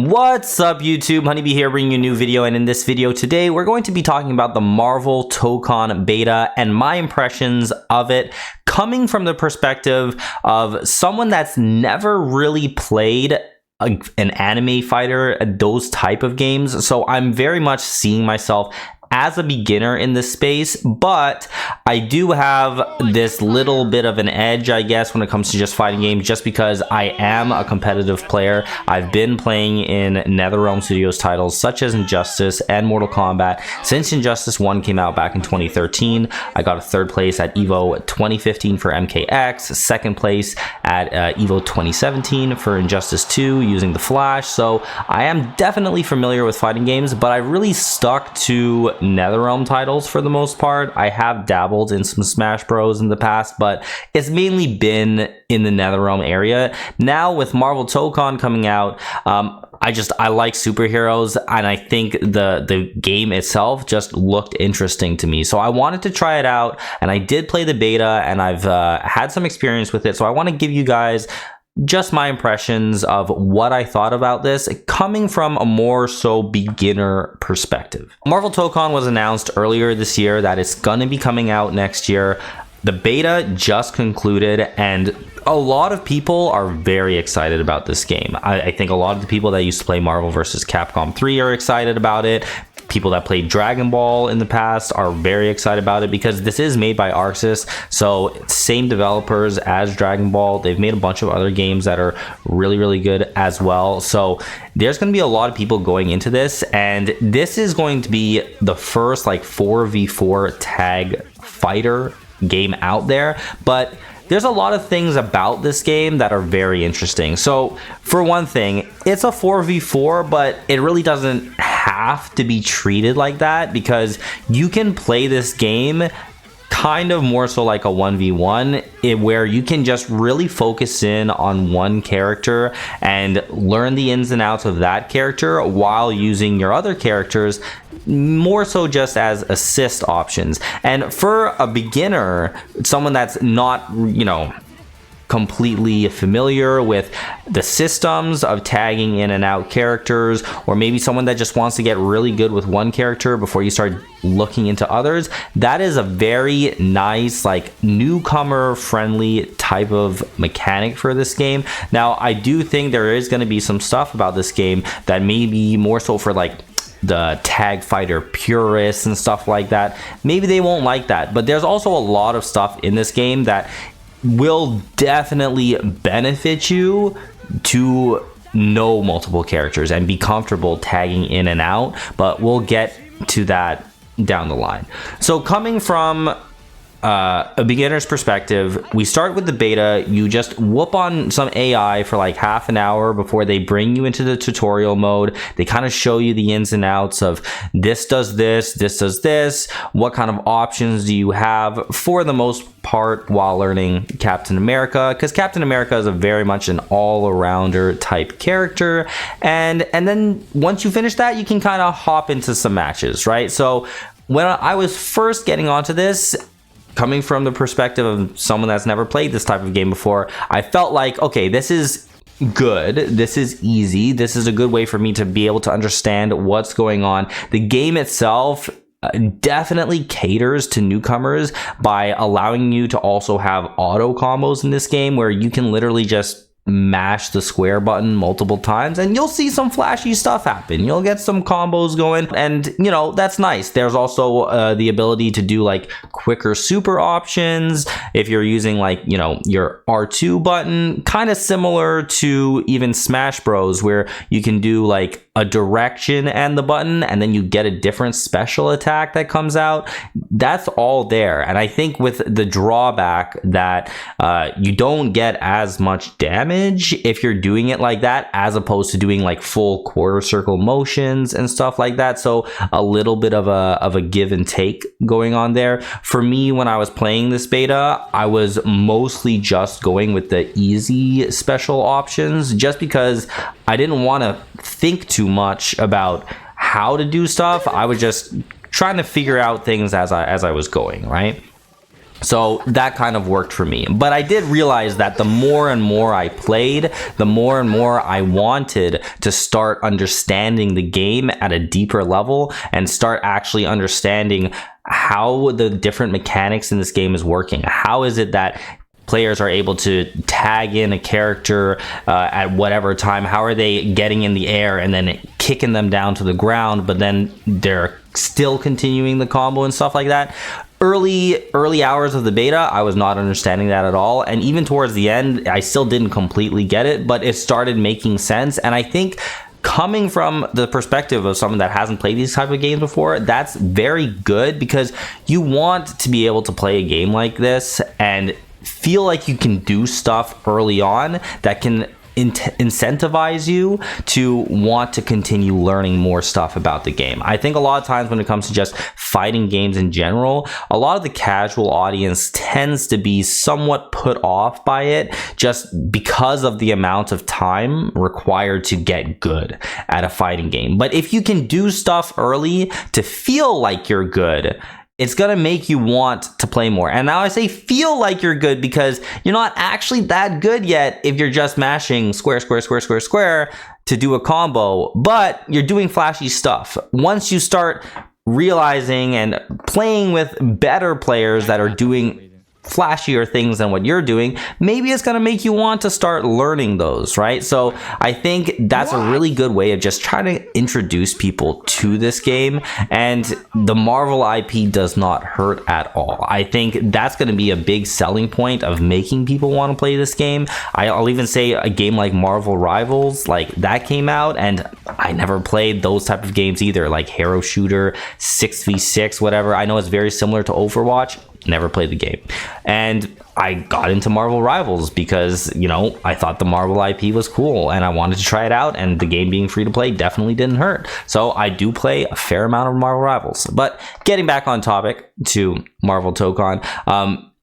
What's up YouTube? Honeybee here bringing you a new video, and in this video today we're going to be talking about the Marvel Tokon beta and my impressions of it coming from the perspective of someone that's never really played an anime fighter, those type of games. So I'm very much seeing myself as a beginner in this space, but I do have this little bit of an edge, I guess, when it comes to just fighting games, just because I am a competitive player. I've been playing in NetherRealm Studios titles such as Injustice and Mortal Kombat since Injustice 1 came out back in 2013. I got a third place at EVO 2015 for MKX, second place at EVO 2017 for Injustice 2 using the Flash. So I am definitely familiar with fighting games, but I really stuck to NetherRealm titles for the most part. I have dabbled in some Smash Bros in the past, but it's mainly been in the NetherRealm area. Now with Marvel Tokon coming out, I like superheroes, and I think the game itself just looked interesting to me. So I wanted to try it out, and I did play the beta, and I've had some experience with it. So I want to give you guys just my impressions of what I thought about this coming from a more so beginner perspective. Marvel Tokon was announced earlier this year that it's going to be coming out next year. The beta just concluded, and a lot of people are very excited about this game. I think a lot of the people that used to play Marvel vs. Capcom 3 are excited about it. People that played Dragon Ball in the past are very excited about it because this is made by Arxis, so same developers as Dragon Ball. They've made a bunch of other games that are really good as well. So there's going to be a lot of people going into this, and this is going to be the first like 4v4 tag fighter game out there. But there's a lot of things about this game that are very interesting. So for one thing, it's a 4v4, but it really doesn't have to be treated like that, because you can play this game kind of more so like a 1v1, where you can just really focus in on one character and learn the ins and outs of that character while using your other characters more so just as assist options. And for a beginner, someone that's not, completely familiar with the systems of tagging in and out characters, or maybe someone that just wants to get really good with one character before you start looking into others, that is a very nice, like, newcomer friendly type of mechanic for this game. Now I do think there is going to be some stuff about this game that may be more so for like the tag fighter purists and stuff like that. Maybe they won't like that, but there's also a lot of stuff in this game that will definitely benefit you to know multiple characters and be comfortable tagging in and out, but we'll get to that down the line. So coming from a beginner's perspective, we start with the beta. You just whoop on some AI for like half an hour before they bring you into the tutorial mode. They kind of show you the ins and outs of this does this, this does this, what kind of options do you have, for the most part while learning Captain America, because Captain America is a very much an all-arounder type character. And then once you finish that, you can kind of hop into some matches, right? So when I was first getting onto this, coming from the perspective of someone that's never played this type of game before, I felt like, okay, this is good, this is easy, this is a good way for me to be able to understand what's going on. The game itself definitely caters to newcomers by allowing you to also have auto combos in this game, where you can literally just mash the square button multiple times and you'll see some flashy stuff happen. You'll get some combos going, and that's nice. There's also the ability to do like quicker super options if you're using like your R2 button, kind of similar to even Smash Bros, where you can do like a direction and the button, and then you get a different special attack that comes out. That's all there. And I think with the drawback that you don't get as much damage if you're doing it like that, as opposed to doing like full quarter circle motions and stuff like that. So a little bit of a give and take going on there. For me, when I was playing this beta, I was mostly just going with the easy special options, just because I didn't want to think too much about how to do stuff. I was just trying to figure out things as I was going, right? So that kind of worked for me. But I did realize that the more and more I played, the more and more I wanted to start understanding the game at a deeper level and start actually understanding how the different mechanics in this game is working. How is it that players are able to tag in a character at whatever time? How are they getting in the air and then kicking them down to the ground, but then they're still continuing the combo and stuff like that? Early hours of the beta, I was not understanding that at all, and even towards the end, I still didn't completely get it, but it started making sense. And I think coming from the perspective of someone that hasn't played these type of games before, that's very good, because you want to be able to play a game like this and feel like you can do stuff early on that can incentivize you to want to continue learning more stuff about the game. I think a lot of times when it comes to just fighting games in general, a lot of the casual audience tends to be somewhat put off by it just because of the amount of time required to get good at a fighting game. But if you can do stuff early to feel like you're good, it's going to make you want to play more. And now I say feel like you're good because you're not actually that good yet if you're just mashing square, square, square, square, square to do a combo, but you're doing flashy stuff. Once you start realizing and playing with better players that are doing flashier things than what you're doing, maybe it's going to make you want to start learning those, right? So I think that's a really good way of just trying to introduce people to this game, and the Marvel IP does not hurt at all. I think that's going to be a big selling point of making people want to play this game. I'll even say a game like Marvel Rivals, like that came out, and I never played those type of games either, like hero shooter, 6v6, whatever. I know it's very similar to Overwatch. Never played the game. And I got into Marvel Rivals because, you know, I thought the Marvel IP was cool and I wanted to try it out, and the game being free to play definitely didn't hurt. So I do play a fair amount of Marvel Rivals. But getting back on topic to Marvel Tokon,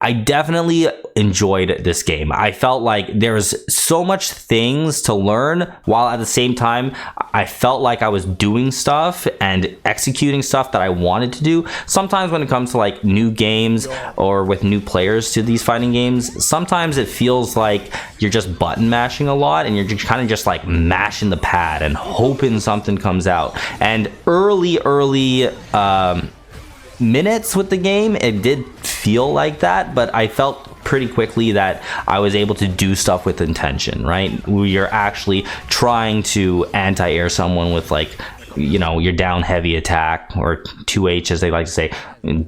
I definitely enjoyed this game. I felt like there was so much things to learn, while at the same time I felt like I was doing stuff and executing stuff that I wanted to do. Sometimes when it comes to like new games or with new players to these fighting games, sometimes it feels like you're just button mashing a lot and you're just kind of just like mashing the pad and hoping something comes out. And early minutes with the game, it did feel like that, but I felt pretty quickly that I was able to do stuff with intention, right? You're actually trying to anti-air someone with, like, you know, your down heavy attack, or 2H as they like to say,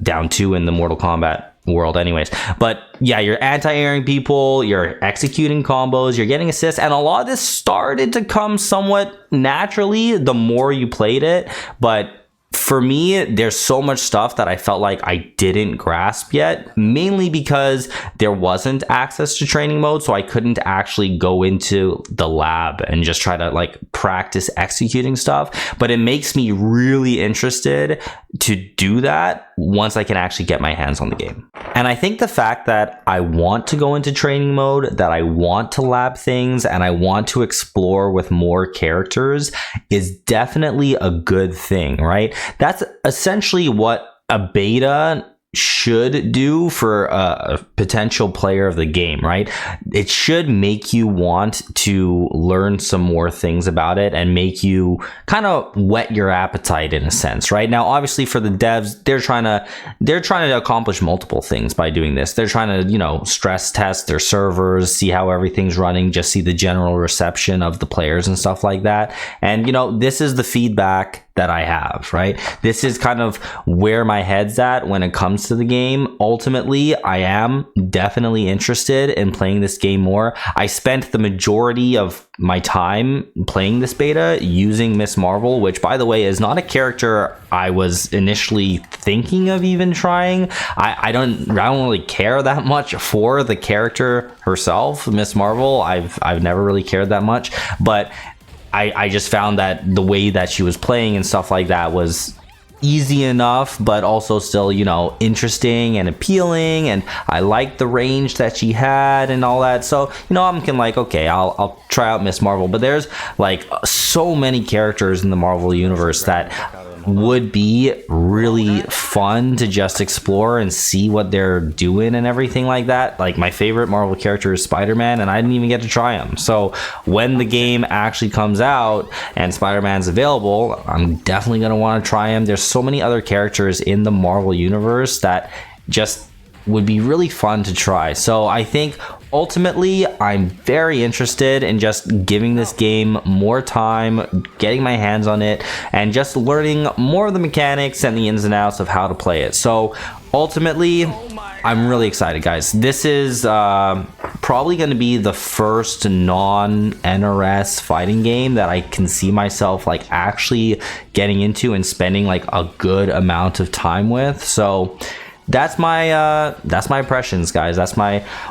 down 2 in the Mortal Kombat world anyways. But yeah, you're anti-airing people, you're executing combos, you're getting assists, and a lot of this started to come somewhat naturally the more you played it. But for me, there's so much stuff that I felt like I didn't grasp yet, mainly because there wasn't access to training mode, so I couldn't actually go into the lab and just try to like practice executing stuff. But it makes me really interested to do that once I can actually get my hands on the game. And I think the fact that I want to go into training mode, that I want to lab things, and I want to explore with more characters is definitely a good thing, right? That's essentially what a beta should do for a potential player of the game, right? It should make you want to learn some more things about it and make you kind of whet your appetite in a sense, right? Now, obviously for the devs, they're trying to accomplish multiple things by doing this. They're trying to, you know, stress test their servers, see how everything's running, just see the general reception of the players and stuff like that. And, you know, this is the feedback that I have, right? This is kind of where my head's at when it comes to the game. Ultimately, I am definitely interested in playing this game more. I spent the majority of my time playing this beta using Miss Marvel, which, by the way, is not a character I was initially thinking of even trying. I don't really care that much for the character herself, Miss Marvel. I've never really cared that much, but I just found that the way that she was playing and stuff like that was easy enough, but also still, you know, interesting and appealing, and I liked the range that she had and all that. So, you know, I'm like, okay, I'll try out Miss Marvel. But there's like so many characters in the Marvel universe that would be really fun to just explore and see what they're doing and everything like that. Like, my favorite Marvel character is Spider-Man, and I didn't even get to try him. So when the game actually comes out and Spider-Man's available, I'm definitely going to want to try him. There's so many other characters in the Marvel universe that just would be really fun to try. So I think ultimately I'm very interested in just giving this game more time, getting my hands on it, and just learning more of the mechanics and the ins and outs of how to play it. So ultimately, I'm really excited, guys. This is probably going to be the first non-NRS fighting game that I can see myself like actually getting into and spending like a good amount of time with. So that's my impressions, guys. That's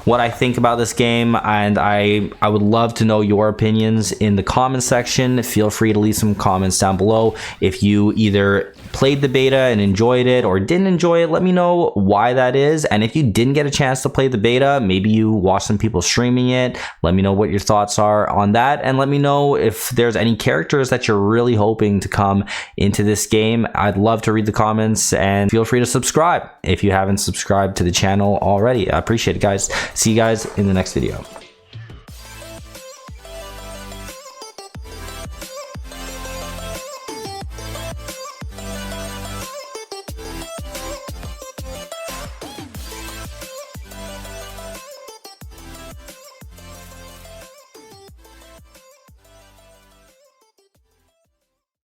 what I think about this game, and I would love to know your opinions in the comments section. Feel free to leave some comments down below. If you either played the beta and enjoyed it or didn't enjoy it, let me know why that is. And if you didn't get a chance to play the beta, maybe you watched some people streaming it, let me know what your thoughts are on that, and let me know if there's any characters that you're really hoping to come into this game. I'd love to read the comments, and feel free to subscribe if you haven't subscribed to the channel already. I appreciate it, guys. See you guys in the next video.